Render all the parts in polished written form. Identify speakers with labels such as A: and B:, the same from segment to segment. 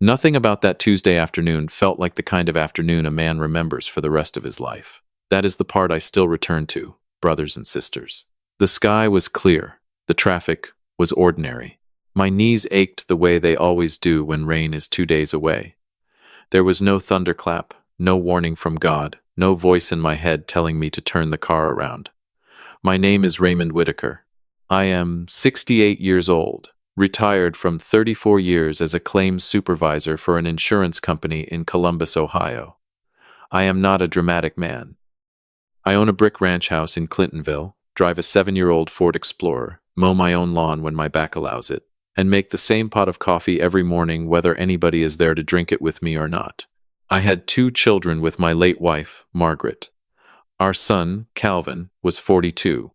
A: Nothing about that Tuesday afternoon felt like the kind of afternoon a man remembers for the rest of his life. That is the part I still return to, brothers and sisters. The sky was clear. The traffic was ordinary. My knees ached the way they always do when rain is 2 days away. There was no thunderclap, no warning from God, no voice in my head telling me to turn the car around. My name is Raymond Whitaker. I am 68 years old, retired from 34 years as a claims supervisor for an insurance company in Columbus, Ohio. I am not a dramatic man. I own a brick ranch house in Clintonville, drive a 7-year-old Ford Explorer, mow my own lawn when my back allows it, and make the same pot of coffee every morning whether anybody is there to drink it with me or not. I had 2 children with my late wife, Margaret. Our son, Calvin, was 42.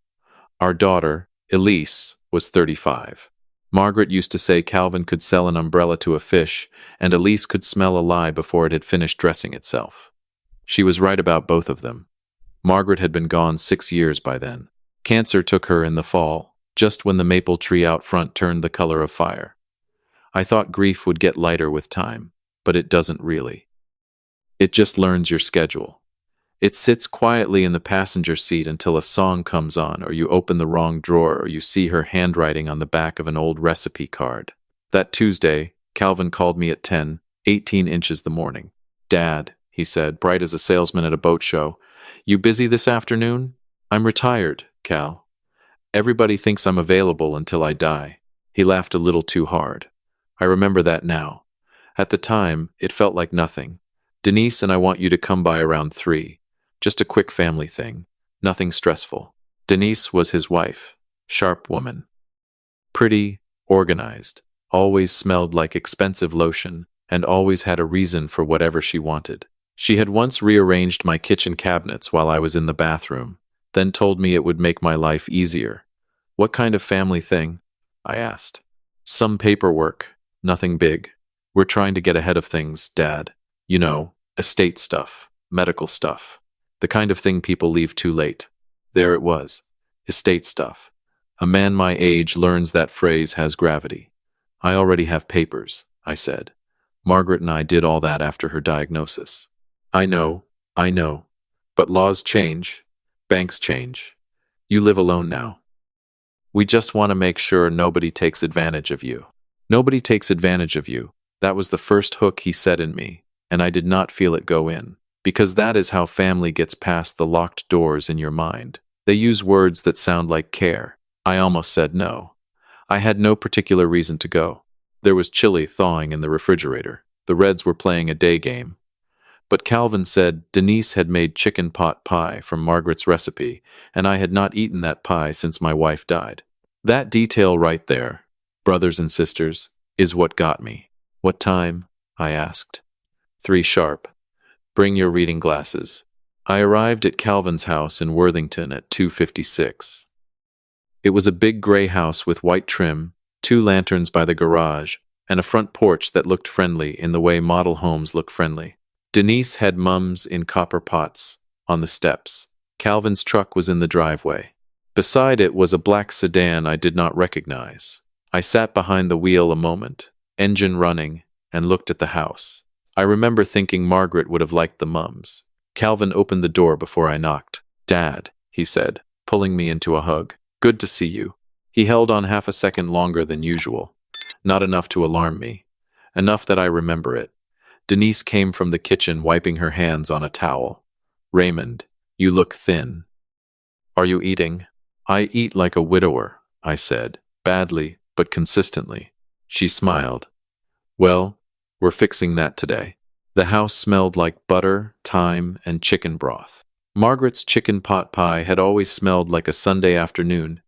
A: Our daughter, Elise, was 35. Margaret used to say Calvin could sell an umbrella to a fish, and Elise could smell a lie before it had finished dressing itself. She was right about both of them. Margaret had been gone 6 years by then. Cancer took her in the fall, just when the maple tree out front turned the color of fire. I thought grief would get lighter with time, but it doesn't really. It just learns your schedule. It sits quietly in the passenger seat until a song comes on, or you open the wrong drawer, or you see her handwriting on the back of an old recipe card. That Tuesday, Calvin called me at 18 inches the morning. "Dad," he said, bright as a salesman at a boat show, "you busy this afternoon?" "I'm retired, Cal. Everybody thinks I'm available until I die." He laughed a little too hard. I remember that now. At the time, it felt like nothing. "Denise and I want you to come by around 3. Just a quick family thing. Nothing stressful." Denise was his wife. Sharp woman. Pretty, organized, always smelled like expensive lotion, and always had a reason for whatever she wanted. She had once rearranged my kitchen cabinets while I was in the bathroom, then told me it would make my life easier. "What kind of family thing?" I asked. "Some paperwork. Nothing big. We're trying to get ahead of things, Dad. You know, estate stuff, medical stuff. The kind of thing people leave too late." There it was. Estate stuff. A man my age learns that phrase has gravity. "I already have papers," I said. "Margaret and I did all that after her diagnosis." I know. But laws change. Banks change. You live alone now. We just want to make sure nobody takes advantage of you." Nobody takes advantage of you. That was the first hook he set in me, and I did not feel it go in. Because that is how family gets past the locked doors in your mind. They use words that sound like care. I almost said no. I had no particular reason to go. There was chili thawing in the refrigerator. The Reds were playing a day game. But Calvin said Denise had made chicken pot pie from Margaret's recipe, and I had not eaten that pie since my wife died. That detail right there, brothers and sisters, is what got me. "What time?" I asked. 3 sharp. "Bring your reading glasses." I arrived at Calvin's house in Worthington at 2:56. It was a big gray house with white trim, 2 lanterns by the garage, and a front porch that looked friendly in the way model homes look friendly. Denise had mums in copper pots on the steps. Calvin's truck was in the driveway. Beside it was a black sedan I did not recognize. I sat behind the wheel a moment, engine running, and looked at the house. I remember thinking Margaret would have liked the mums. Calvin opened the door before I knocked. "Dad," he said, pulling me into a hug. "Good to see you." He held on half a second longer than usual. Not enough to alarm me. Enough that I remember it. Denise came from the kitchen wiping her hands on a towel. "Raymond, you look thin. Are you eating?" "I eat like a widower," I said, badly, but consistently. She smiled. "Well, we're fixing that today." The house smelled like butter, thyme, and chicken broth. Margaret's chicken pot pie had always smelled like a Sunday afternoon,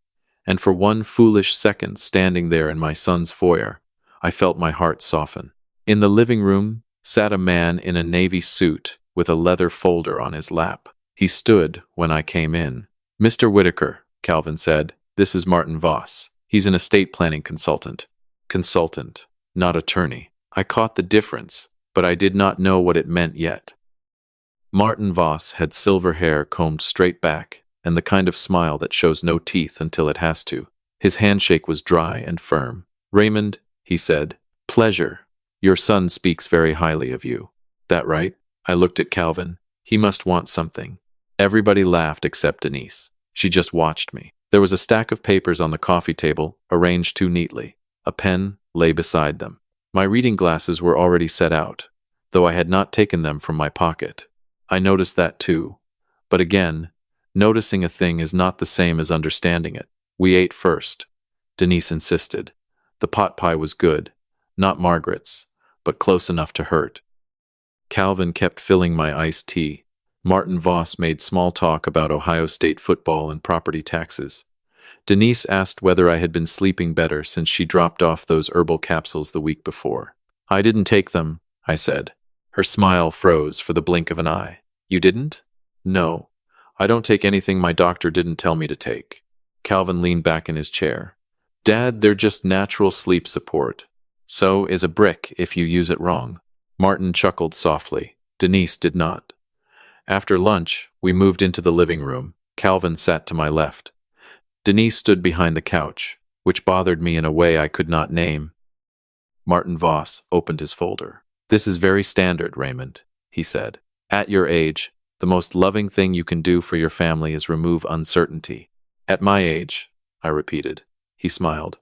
A: and for one foolish second standing there in my son's foyer, I felt my heart soften. In the living room sat a man in a navy suit with a leather folder on his lap. He stood when I came in. "Mr. Whitaker," Calvin said, "this is Martin Voss. He's an estate planning consultant." Consultant, not attorney. I caught the difference, but I did not know what it meant yet. Martin Voss had silver hair combed straight back, and the kind of smile that shows no teeth until it has to. His handshake was dry and firm. "Raymond," he said, "pleasure. Your son speaks very highly of you. That right? I looked at Calvin. He must want something. Everybody laughed except Denise. She just watched me. There was a stack of papers on the coffee table, arranged too neatly. A pen lay beside them. My reading glasses were already set out, though I had not taken them from my pocket. I noticed that too. But again, noticing a thing is not the same as understanding it. We ate first. Denise insisted. The pot pie was good, not Margaret's, but close enough to hurt. Calvin kept filling my iced tea. Martin Voss made small talk about Ohio State football and property taxes. Denise asked whether I had been sleeping better since she dropped off those herbal capsules the week before. I didn't take them, I said. Her smile froze for the blink of an eye. You didn't? No. I don't take anything my doctor didn't tell me to take. Calvin leaned back in his chair. Dad, they're just natural sleep support. So is a brick if you use it wrong. Martin chuckled softly. Denise did not. After lunch, we moved into the living room. Calvin sat to my left. Denise stood behind the couch, which bothered me in a way I could not name. Martin Voss opened his folder. This is very standard, Raymond, he said. At your age, the most loving thing you can do for your family is remove uncertainty. At my age, I repeated. He smiled.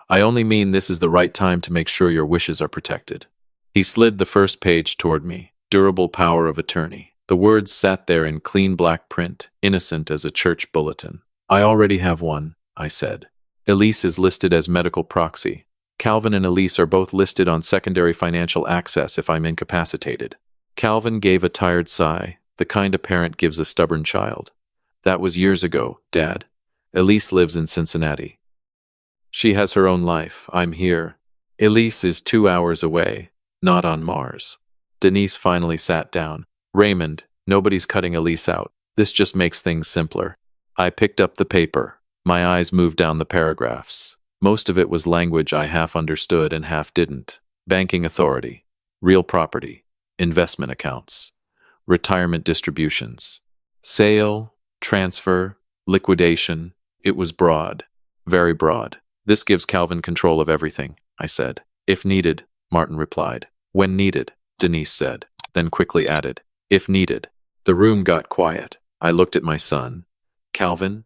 A: I only mean this is the right time to make sure your wishes are protected. He slid the first page toward me. Durable power of attorney. The words sat there in clean black print, innocent as a church bulletin. I already have one, I said. Elise is listed as medical proxy. Calvin and Elise are both listed on secondary financial access if I'm incapacitated. Calvin gave a tired sigh, the kind a parent gives a stubborn child. That was years ago, Dad. Elise lives in Cincinnati. She has her own life. I'm here. Elise is 2 hours away, not on Mars. Denise finally sat down. Raymond, nobody's cutting Elise out. This just makes things simpler. I picked up the paper. My eyes moved down the paragraphs. Most of it was language I half understood and half didn't. Banking authority, real property, investment accounts, retirement distributions, sale, transfer, liquidation. It was broad, very broad. This gives Calvin control of everything, I said. If needed, Martin replied. When needed, Denise said, then quickly added, if needed. The room got quiet. I looked at my son. Calvin,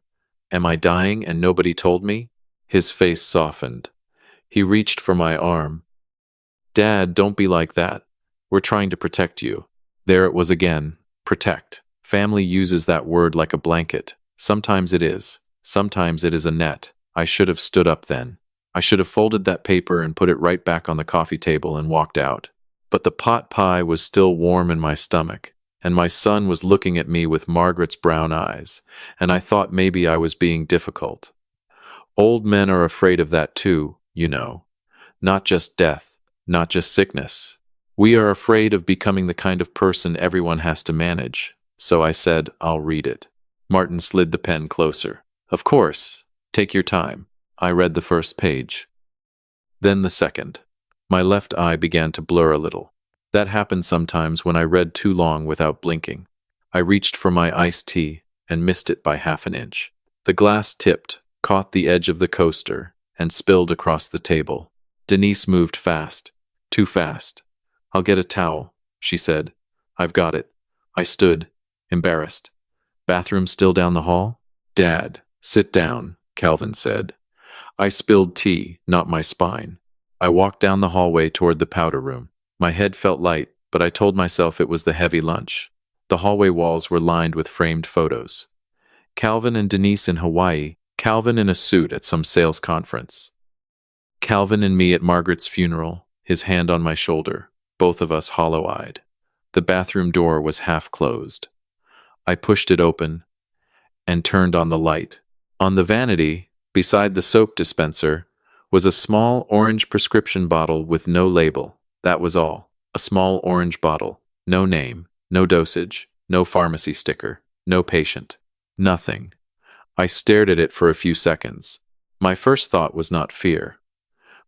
A: am I dying and nobody told me? His face softened. He reached for my arm. Dad, don't be like that. We're trying to protect you. There it was again. Protect. Family uses that word like a blanket. Sometimes it is. Sometimes it is a net. I should have stood up then. I should have folded that paper and put it right back on the coffee table and walked out. But the pot pie was still warm in my stomach, and my son was looking at me with Margaret's brown eyes, and I thought maybe I was being difficult. Old men are afraid of that too, you know. Not just death, not just sickness. We are afraid of becoming the kind of person everyone has to manage. So I said, I'll read it. Martin slid the pen closer. Of course. Take your time. I read the first page. Then the second. My left eye began to blur a little. That happened sometimes when I read too long without blinking. I reached for my iced tea and missed it by half an inch. The glass tipped, caught the edge of the coaster, and spilled across the table. Denise moved fast. Too fast. I'll get a towel, she said. I've got it. I stood, embarrassed. Bathroom still down the hall? Dad, sit down, Calvin said. I spilled tea, not my spine. I walked down the hallway toward the powder room. My head felt light, but I told myself it was the heavy lunch. The hallway walls were lined with framed photos. Calvin and Denise in Hawaii, Calvin in a suit at some sales conference. Calvin and me at Margaret's funeral, his hand on my shoulder, both of us hollow-eyed. The bathroom door was half closed. I pushed it open and turned on the light. On the vanity, beside the soap dispenser, was a small orange prescription bottle with no label. That was all. A small orange bottle. No name, no dosage, no pharmacy sticker, no patient. Nothing. I stared at it for a few seconds. My first thought was not fear.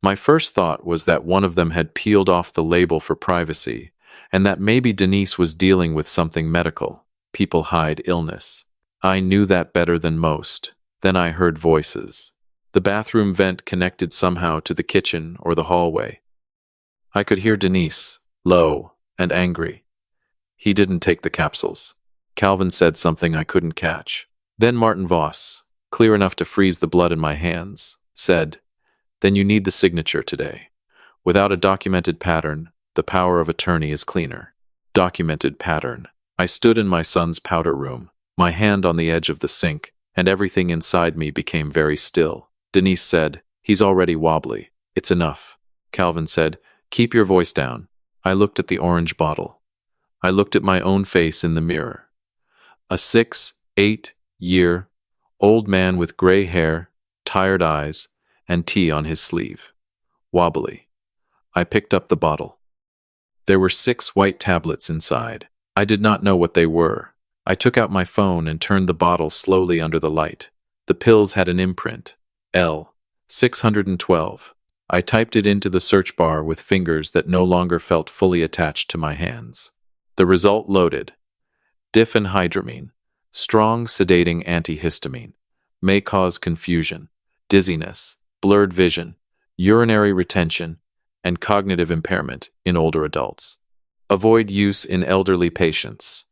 A: My first thought was that one of them had peeled off the label for privacy, and that maybe Denise was dealing with something medical. People hide illness. I knew that better than most. Then I heard voices. The bathroom vent connected somehow to the kitchen or the hallway. I could hear Denise, low and angry. He didn't take the capsules. Calvin said something I couldn't catch. Then Martin Voss, clear enough to freeze the blood in my hands, said, "Then you need the signature today. Without a documented pattern, the power of attorney is cleaner." Documented pattern. I stood in my son's powder room, my hand on the edge of the sink, and everything inside me became very still. Denise said, "He's already wobbly. It's enough." Calvin said, "Keep your voice down." I looked at the orange bottle. I looked at my own face in the mirror. A 8-year old man with gray hair, tired eyes, and tea on his sleeve. Wobbly. I picked up the bottle. There were 6 white tablets inside. I did not know what they were. I took out my phone and turned the bottle slowly under the light. The pills had an imprint. L. 612. I typed it into the search bar with fingers that no longer felt fully attached to my hands. The result loaded. Diphenhydramine. Strong sedating antihistamine. May cause confusion, dizziness, blurred vision, urinary retention, and cognitive impairment in older adults. Avoid use in elderly patients.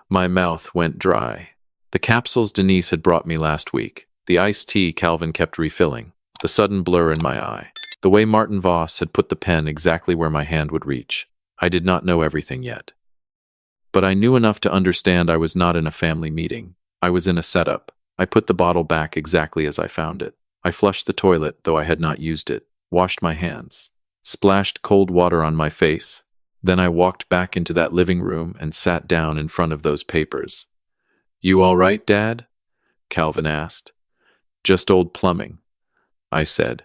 A: My mouth went dry. The capsules Denise had brought me last week, the iced tea Calvin kept refilling, the sudden blur in my eye, the way Martin Voss had put the pen exactly where my hand would reach. I did not know everything yet. But I knew enough to understand I was not in a family meeting. I was in a setup. I put the bottle back exactly as I found it. I flushed the toilet, though I had not used it, washed my hands, splashed cold water on my face. Then I walked back into that living room and sat down in front of those papers. "You all right, Dad?" Calvin asked. "Just old plumbing," I said.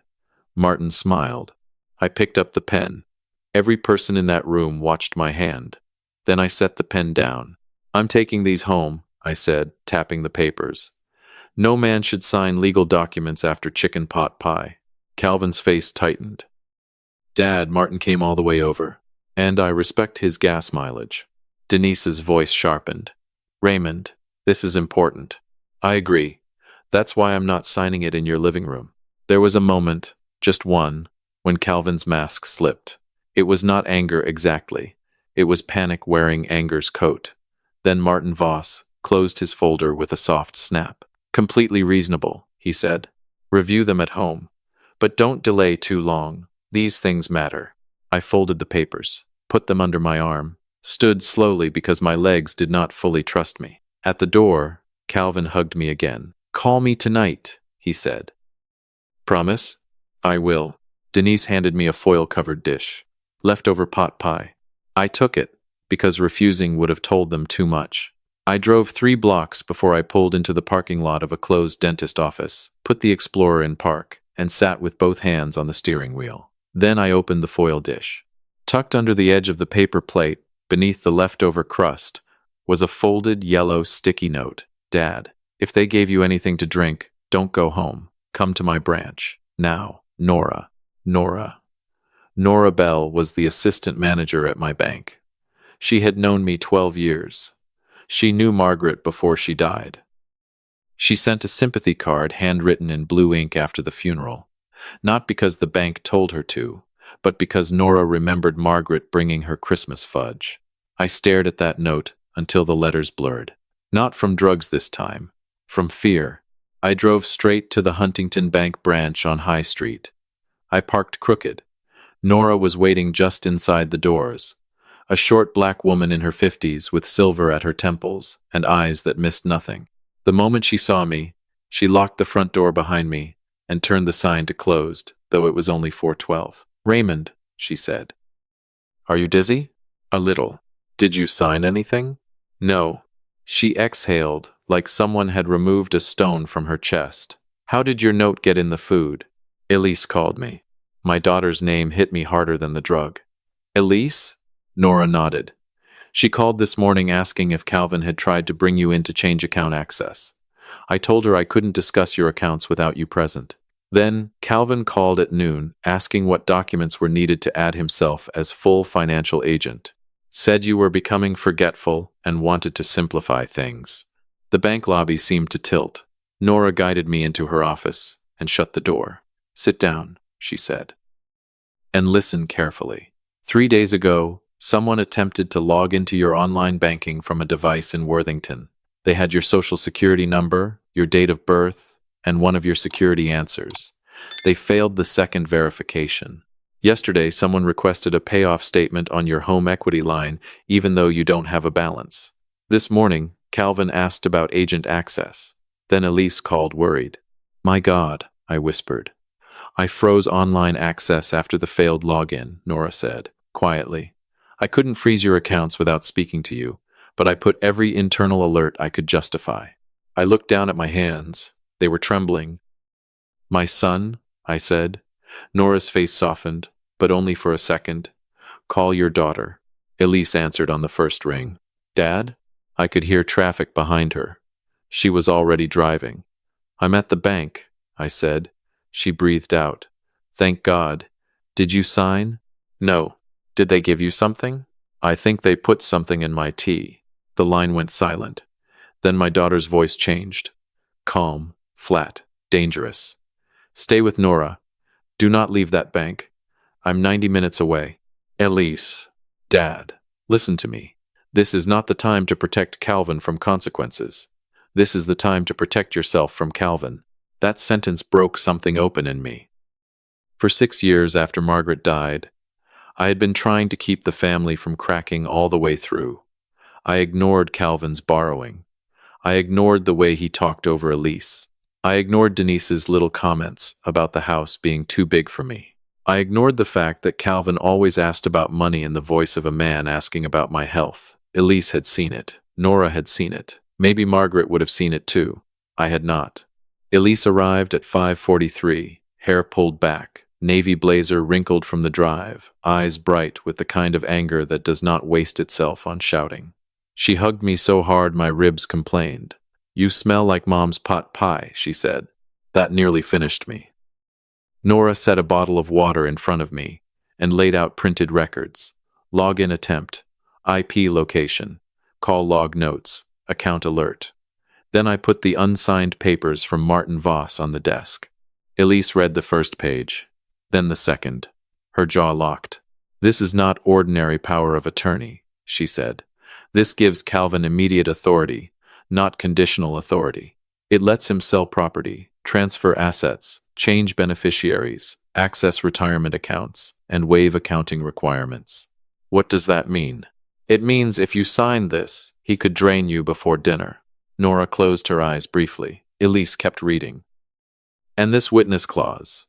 A: Martin smiled. I picked up the pen. Every person in that room watched my hand. Then I set the pen down. "I'm taking these home," I said, tapping the papers. "No man should sign legal documents after chicken pot pie." Calvin's face tightened. "Dad," Martin came all the way over. "And I respect his gas mileage." Denise's voice sharpened. "Raymond, this is important." "I agree. That's why I'm not signing it in your living room." There was a moment, just one, when Calvin's mask slipped. It was not anger exactly. It was panic wearing anger's coat. Then Martin Voss closed his folder with a soft snap. "Completely reasonable," he said. "Review them at home. But don't delay too long. These things matter." I folded the papers, put them under my arm, stood slowly because my legs did not fully trust me. At the door, Calvin hugged me again. "Call me tonight," he said. "Promise?" "I will." Denise handed me a foil-covered dish. Leftover pot pie. I took it, because refusing would have told them too much. I drove 3 blocks before I pulled into the parking lot of a closed dentist office, put the Explorer in park, and sat with both hands on the steering wheel. Then I opened the foil dish. Tucked under the edge of the paper plate, beneath the leftover crust, was a folded yellow sticky note. "Dad, if they gave you anything to drink, don't go home. Come to my branch. Now, Nora." Nora Bell was the assistant manager at my bank. She had known me 12 years. She knew Margaret before she died. She sent a sympathy card handwritten in blue ink after the funeral, not because the bank told her to, but because Nora remembered Margaret bringing her Christmas fudge. I stared at that note until the letters blurred. Not from drugs this time, from fear. I drove straight to the Huntington Bank branch on High Street. I parked crooked. Nora was waiting just inside the doors. A short black woman in her 50s with silver at her temples and eyes that missed nothing. The moment she saw me, she locked the front door behind me and turned the sign to closed, though it was only 4:12. "Raymond," she said. "Are you dizzy?" "A little." "Did you sign anything?" "No." She exhaled, like someone had removed a stone from her chest. "How did your note get in the food?" "Elise called me." My daughter's name hit me harder than the drug. "Elise?" Nora nodded. "She called this morning asking if Calvin had tried to bring you in to change account access. I told her I couldn't discuss your accounts without you present. Then, Calvin called at noon, asking what documents were needed to add himself as full financial agent. Said you were becoming forgetful and wanted to simplify things." The bank lobby seemed to tilt. Nora guided me into her office and shut the door. "Sit down," she said. "And listen carefully. 3 days ago, someone attempted to log into your online banking from a device in Worthington. They had your social security number, your date of birth, and one of your security answers. They failed the second verification. Yesterday, someone requested a payoff statement on your home equity line, even though you don't have a balance. This morning, Calvin asked about agent access. Then Elise called worried. My God, I whispered. I froze online access after the failed login, Nora said, quietly. I couldn't freeze your accounts without speaking to you, but I put every internal alert I could justify. I looked down at my hands. They were trembling. My son, I said. Nora's face softened, but only for a second. Call your daughter. Elise answered on the first ring. Dad? I could hear traffic behind her. She was already driving. I'm at the bank, I said. She breathed out. Thank God. Did you sign? No. Did they give you something? I think they put something in my tea. The line went silent. Then my daughter's voice changed. Calm, flat, dangerous. Stay with Nora. Do not leave that bank. I'm 90 minutes away. Elise. Dad. Listen to me. This is not the time to protect Calvin from consequences. This is the time to protect yourself from Calvin. That sentence broke something open in me. For 6 years after Margaret died, I had been trying to keep the family from cracking all the way through. I ignored Calvin's borrowing. I ignored the way he talked over Elise. I ignored Denise's little comments about the house being too big for me. I ignored the fact that Calvin always asked about money in the voice of a man asking about my health. Elise had seen it. Nora had seen it. Maybe Margaret would have seen it too. I had not. Elise arrived at 5:43, hair pulled back, navy blazer wrinkled from the drive, eyes bright with the kind of anger that does not waste itself on shouting. She hugged me so hard my ribs complained. You smell like Mom's pot pie, she said. That nearly finished me. Nora set a bottle of water in front of me and laid out printed records. Login attempt, IP location, call log notes, account alert. Then I put the unsigned papers from Martin Voss on the desk. Elise read the first page, then the second. Her jaw locked. This is not ordinary power of attorney, she said. This gives Calvin immediate authority, not conditional authority. It lets him sell property, transfer assets, change beneficiaries, access retirement accounts, and waive accounting requirements. What does that mean? It means if you sign this, he could drain you before dinner. Nora closed her eyes briefly. Elise kept reading. And this witness clause.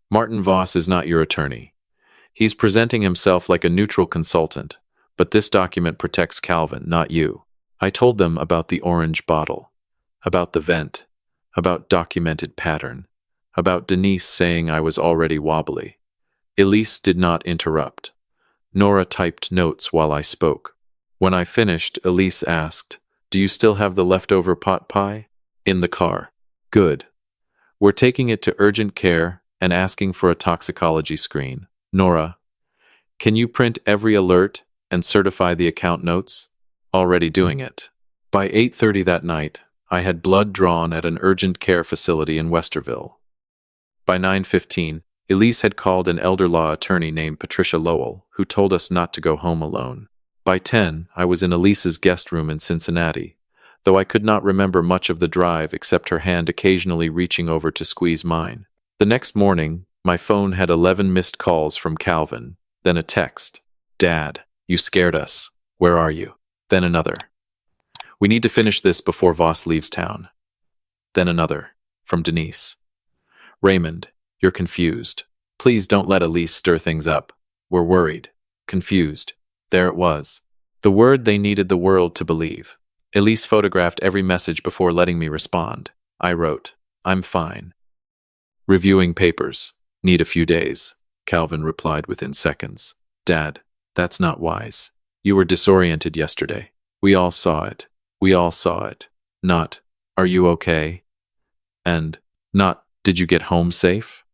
A: Martin Voss is not your attorney. He's presenting himself like a neutral consultant, but this document protects Calvin, not you. I told them about the orange bottle, about the vent, about documented pattern, about Denise saying I was already wobbly. Elise did not interrupt. Nora typed notes while I spoke. When I finished, Elise asked, Do you still have the leftover pot pie? In the car. Good. We're taking it to urgent care and asking for a toxicology screen. Nora, can you print every alert and certify the account notes? Already doing it. By 8:30 that night, I had blood drawn at an urgent care facility in Westerville. By 9:15, Elise had called an elder law attorney named Patricia Lowell, who told us not to go home alone. By 10, I was in Elise's guest room in Cincinnati, though I could not remember much of the drive except her hand occasionally reaching over to squeeze mine. The next morning, my phone had 11 missed calls from Calvin, then a text. Dad, you scared us. Where are you? Then another. We need to finish this before Voss leaves town. Then another, from Denise. Raymond, you're confused. Please don't let Elise stir things up. We're worried. Confused. There it was. The word they needed the world to believe. Elise photographed every message before letting me respond. I wrote, I'm fine. Reviewing papers. Need a few days. Calvin replied within seconds. Dad, that's not wise. You were disoriented yesterday. We all saw it. We all saw it. Not, are you okay? And, not, did you get home safe?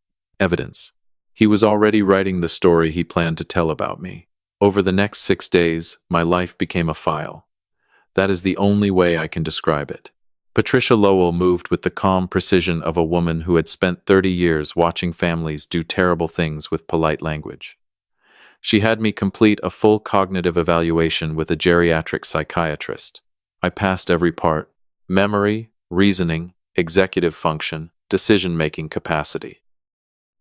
A: Evidence. He was already writing the story he planned to tell about me. Over the next 6 days, my life became a file. That is the only way I can describe it. Patricia Lowell moved with the calm precision of a woman who had spent 30 years watching families do terrible things with polite language. She had me complete a full cognitive evaluation with a geriatric psychiatrist. I passed every part: memory, reasoning, executive function, decision-making capacity.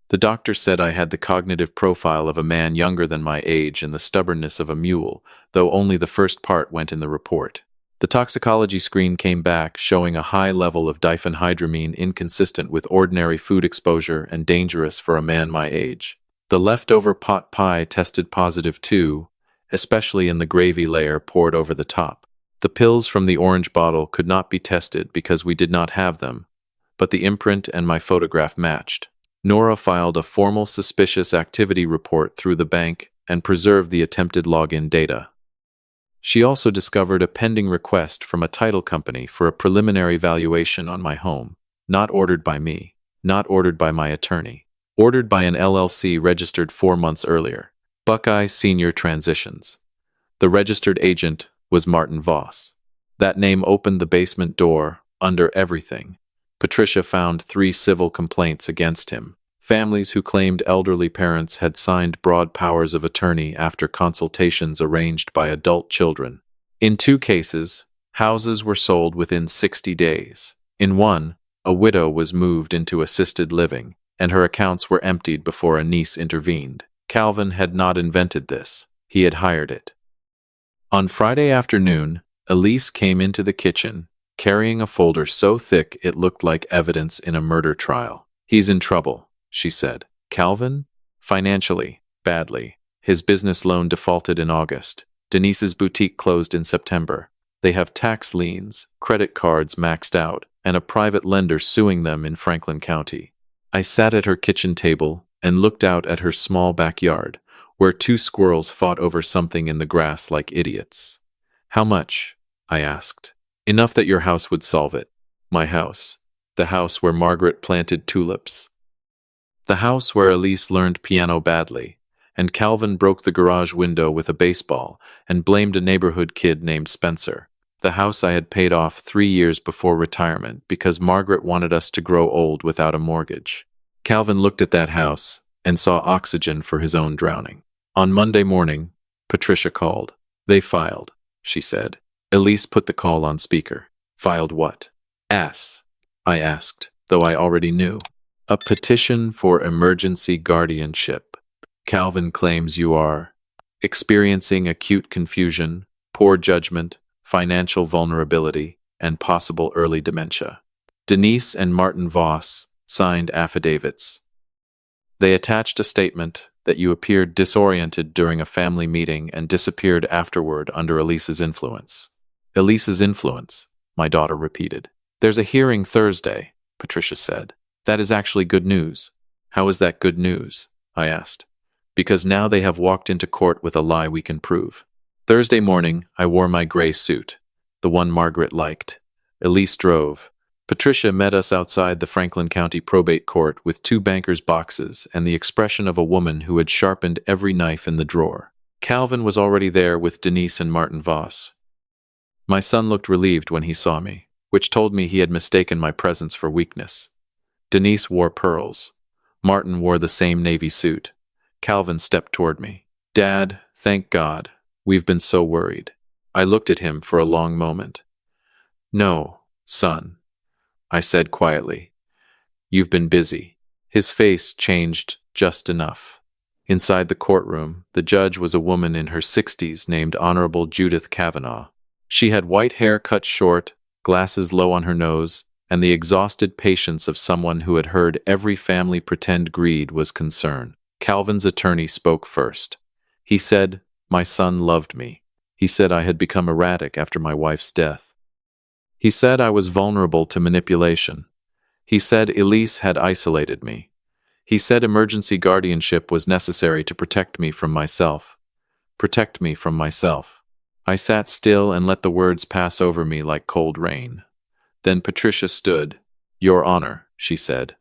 A: The doctor said I had the cognitive profile of a man younger than my age and the stubbornness of a mule, though only the first part went in the report. The toxicology screen came back showing a high level of diphenhydramine inconsistent with ordinary food exposure and dangerous for a man my age. The leftover pot pie tested positive too, especially in the gravy layer poured over the top. The pills from the orange bottle could not be tested because we did not have them, but the imprint and my photograph matched. Nora filed a formal suspicious activity report through the bank and preserved the attempted login data. She also discovered a pending request from a title company for a preliminary valuation on my home, not ordered by me, not ordered by my attorney, ordered by an LLC registered 4 months earlier, Buckeye Senior Transitions. The registered agent was Martin Voss. That name opened the basement door under everything. Patricia found 3 civil complaints against him. Families who claimed elderly parents had signed broad powers of attorney after consultations arranged by adult children. In 2 cases, houses were sold within 60 days. In one, a widow was moved into assisted living, and her accounts were emptied before a niece intervened. Calvin had not invented this. He had hired it. On Friday afternoon, Elise came into the kitchen, carrying a folder so thick it looked like evidence in a murder trial. "He's in trouble," she said. "Calvin? Financially, badly. His business loan defaulted in August. Denise's boutique closed in September. They have tax liens, credit cards maxed out, and a private lender suing them in Franklin County." I sat at her kitchen table and looked out at her small backyard, where 2 squirrels fought over something in the grass like idiots. "How much?" I asked. "Enough that your house would solve it." My house. The house where Margaret planted tulips. The house where Elise learned piano badly, and Calvin broke the garage window with a baseball and blamed a neighborhood kid named Spencer. The house I had paid off 3 years before retirement because Margaret wanted us to grow old without a mortgage. Calvin looked at that house and saw oxygen for his own drowning. On Monday morning, Patricia called. "They filed," she said. Elise put the call on speaker. "Filed what?" "Ass," I asked, though I already knew. "A petition for emergency guardianship. Calvin claims you are experiencing acute confusion, poor judgment, financial vulnerability, and possible early dementia." Denise and Martin Voss signed affidavits. They attached a statement that you appeared disoriented during a family meeting and disappeared afterward under Elise's influence. "Elise's influence," my daughter repeated. "There's a hearing Thursday," Patricia said. "That is actually good news." "How is that good news?" I asked. "Because now they have walked into court with a lie we can prove." Thursday morning, I wore my gray suit, the one Margaret liked. Elise drove. Patricia met us outside the Franklin County Probate Court with 2 bankers' boxes and the expression of a woman who had sharpened every knife in the drawer. Calvin was already there with Denise and Martin Voss. My son looked relieved when he saw me, which told me he had mistaken my presence for weakness. Denise wore pearls. Martin wore the same navy suit. Calvin stepped toward me. "Dad, thank God. We've been so worried." I looked at him for a long moment. "No, son," I said quietly. "You've been busy." His face changed just enough. Inside the courtroom, the judge was a woman in her 60s named Honorable Judith Kavanaugh. She had white hair cut short, glasses low on her nose, and the exhausted patience of someone who had heard every family pretend greed was concern. Calvin's attorney spoke first. He said, "My son loved me." He said I had become erratic after my wife's death. He said I was vulnerable to manipulation. He said Elise had isolated me. He said emergency guardianship was necessary to protect me from myself. Protect me from myself. I sat still and let the words pass over me like cold rain. Then Patricia stood. "Your Honor," she said,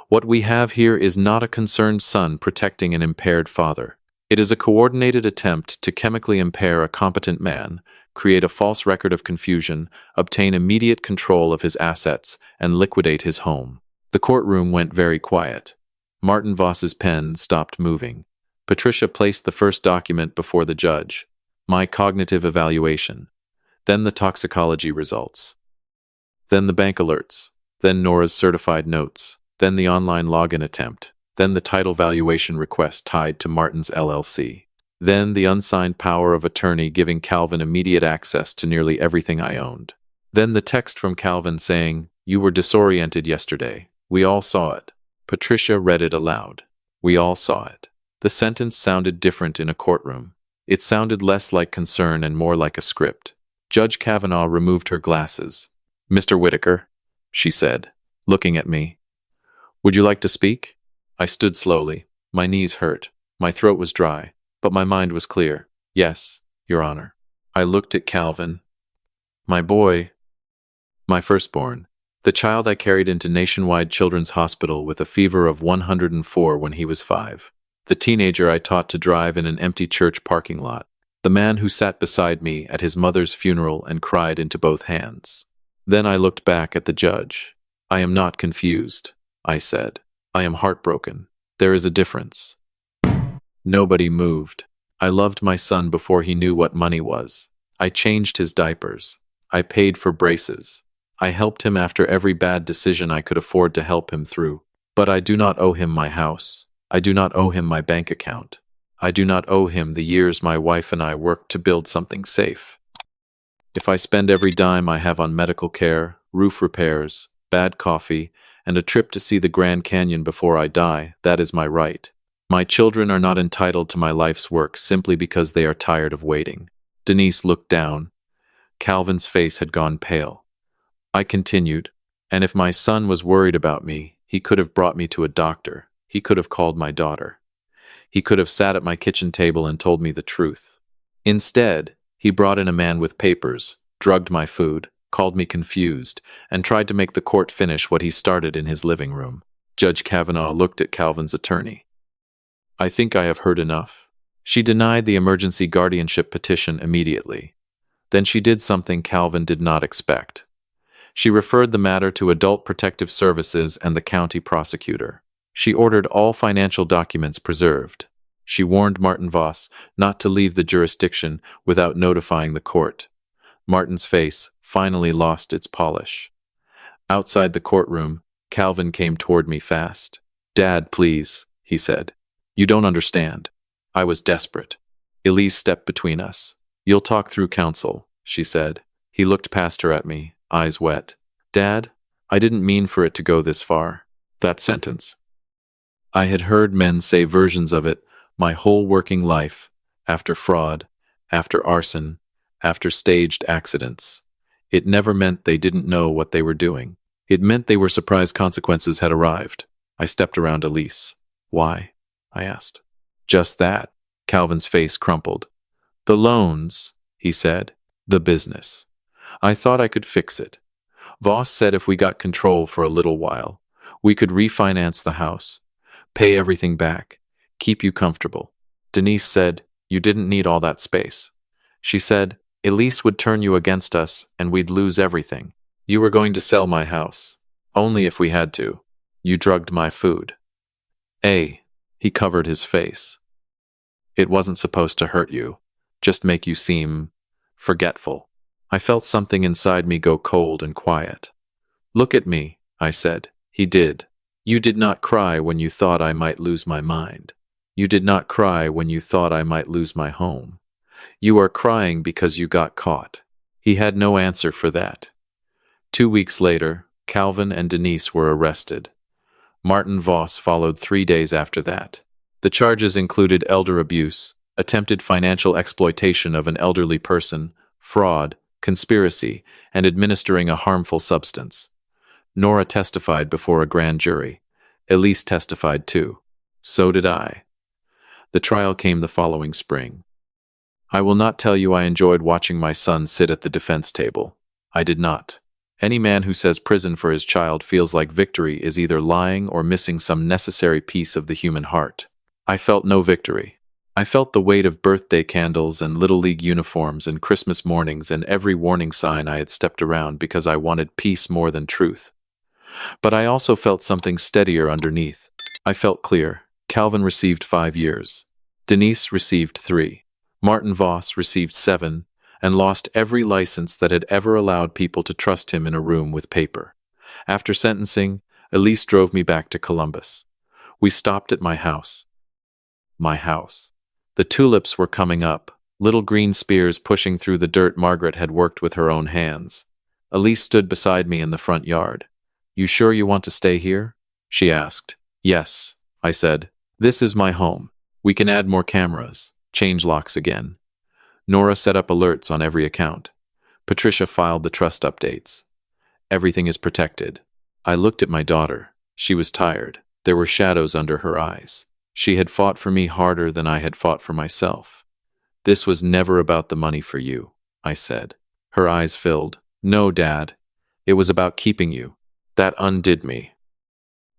A: "what we have here is not a concerned son protecting an impaired father. It is a coordinated attempt to chemically impair a competent man, create a false record of confusion, obtain immediate control of his assets, and liquidate his home." The courtroom went very quiet. Martin Voss's pen stopped moving. Patricia placed the first document before the judge, my cognitive evaluation, then the toxicology results, then the bank alerts, then Nora's certified notes, then the online login attempt, then the title valuation request tied to Martin's LLC, then the unsigned power of attorney giving Calvin immediate access to nearly everything I owned. Then the text from Calvin saying, "You were disoriented yesterday. We all saw it." Patricia read it aloud. We all saw it. The sentence sounded different in a courtroom. It sounded less like concern and more like a script. Judge Kavanaugh removed her glasses. "Mr. Whitaker," she said, looking at me. "Would you like to speak?" I stood slowly. My knees hurt. My throat was dry, but my mind was clear. "Yes, Your Honor." I looked at Calvin. My boy, my firstborn, the child I carried into Nationwide Children's Hospital with a fever of 104 when he was 5. The teenager I taught to drive in an empty church parking lot. The man who sat beside me at his mother's funeral and cried into both hands. Then I looked back at the judge. "I am not confused," I said. "I am heartbroken. There is a difference." Nobody moved. I loved my son before he knew what money was. I changed his diapers. I paid for braces. I helped him after every bad decision I could afford to help him through. But I do not owe him my house. I do not owe him my bank account. I do not owe him the years my wife and I worked to build something safe. If I spend every dime I have on medical care, roof repairs, bad coffee, and a trip to see the Grand Canyon before I die, that is my right. My children are not entitled to my life's work simply because they are tired of waiting. Denise looked down. Calvin's face had gone pale. I continued, "And if my son was worried about me, he could have brought me to a doctor. He could have called my daughter. He could have sat at my kitchen table and told me the truth. Instead, he brought in a man with papers, drugged my food, called me confused, and tried to make the court finish what he started in his living room." Judge Kavanaugh looked at Calvin's attorney. "I think I have heard enough." She denied the emergency guardianship petition immediately. Then she did something Calvin did not expect. She referred the matter to Adult Protective Services and the county prosecutor. She ordered all financial documents preserved. She warned Martin Voss not to leave the jurisdiction without notifying the court. Martin's face finally lost its polish. Outside the courtroom, Calvin came toward me fast. "Dad, please," he said. "You don't understand." I was desperate. Elise stepped between us. "You'll talk through counsel," she said. He looked past her at me, eyes wet. "Dad, I didn't mean for it to go this far." That sentence. I had heard men say versions of it my whole working life, after fraud, after arson, after staged accidents. It never meant they didn't know what they were doing. It meant they were surprised consequences had arrived. I stepped around Elise. "Why?" I asked. "Just that." Calvin's face crumpled. "The loans," he said. "The business. I thought I could fix it. Voss said if we got control for a little while, we could refinance the house, pay everything back, keep you comfortable. Denise said you didn't need all that space. She said Elise would turn you against us and we'd lose everything. You were going to sell my house. Only if we had to. You drugged my food." He covered his face. "It wasn't supposed to hurt you, just make you seem forgetful." I felt something inside me go cold and quiet. "Look at me," I said. He did. "You did not cry when you thought I might lose my mind. You did not cry when you thought I might lose my home. You are crying because you got caught." He had no answer for that. 2 weeks later, Calvin and Denise were arrested. Martin Voss followed 3 days after that. The charges included elder abuse, attempted financial exploitation of an elderly person, fraud, conspiracy, and administering a harmful substance. Nora testified before a grand jury. Elise testified too. So did I. The trial came the following spring. I will not tell you I enjoyed watching my son sit at the defense table. I did not. Any man who says prison for his child feels like victory is either lying or missing some necessary piece of the human heart. I felt no victory. I felt the weight of birthday candles and Little League uniforms and Christmas mornings and every warning sign I had stepped around because I wanted peace more than truth. But I also felt something steadier underneath. I felt clear. Calvin received 5 years. Denise received 3. Martin Voss received 7 and lost every license that had ever allowed people to trust him in a room with paper. After sentencing, Elise drove me back to Columbus. We stopped at my house. My house. The tulips were coming up, little green spears pushing through the dirt Margaret had worked with her own hands. Elise stood beside me in the front yard. "You sure you want to stay here?" she asked. "Yes," I said. "This is my home. We can add more cameras, change locks again." Nora set up alerts on every account. Patricia filed the trust updates. Everything is protected. I looked at my daughter. She was tired. There were shadows under her eyes. She had fought for me harder than I had fought for myself. "This was never about the money for you," I said. Her eyes filled. "No, Dad. It was about keeping you. That undid me."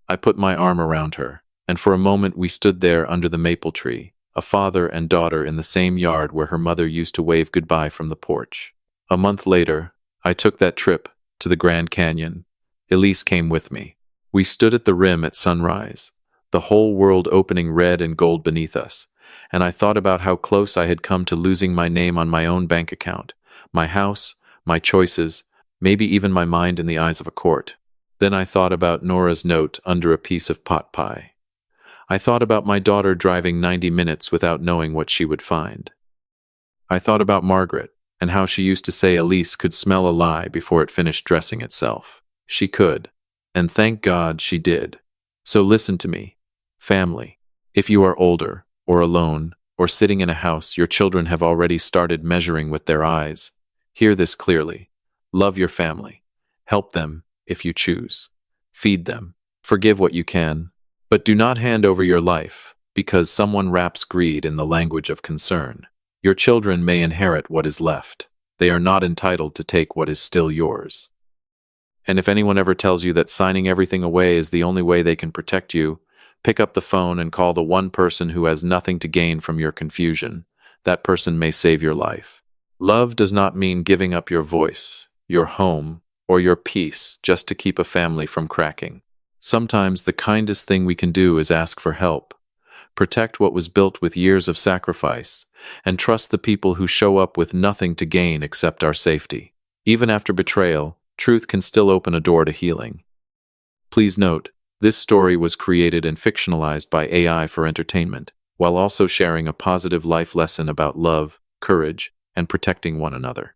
A: I put my arm around her, and for a moment we stood there under the maple tree, a father and daughter in the same yard where her mother used to wave goodbye from the porch. A month later, I took that trip to the Grand Canyon. Elise came with me. We stood at the rim at sunrise, the whole world opening red and gold beneath us, and I thought about how close I had come to losing my name on my own bank account, my house, my choices, maybe even my mind in the eyes of a court. Then I thought about Nora's note under a piece of pot pie. I thought about my daughter driving 90 minutes without knowing what she would find. I thought about Margaret and how she used to say Elise could smell a lie before it finished dressing itself. She could, and thank God she did. So listen to me, family. If you are older, or alone, or sitting in a house your children have already started measuring with their eyes, hear this clearly. Love your family. Help them if you choose. Feed them. Forgive what you can. But do not hand over your life because someone wraps greed in the language of concern. Your children may inherit what is left. They are not entitled to take what is still yours. And if anyone ever tells you that signing everything away is the only way they can protect you, pick up the phone and call the one person who has nothing to gain from your confusion. That person may save your life. Love does not mean giving up your voice, your home, or your peace just to keep a family from cracking. Sometimes the kindest thing we can do is ask for help. Protect what was built with years of sacrifice, and trust the people who show up with nothing to gain except our safety. Even after betrayal, truth can still open a door to healing. Please note, this story was created and fictionalized by AI for entertainment, while also sharing a positive life lesson about love, courage, and protecting one another.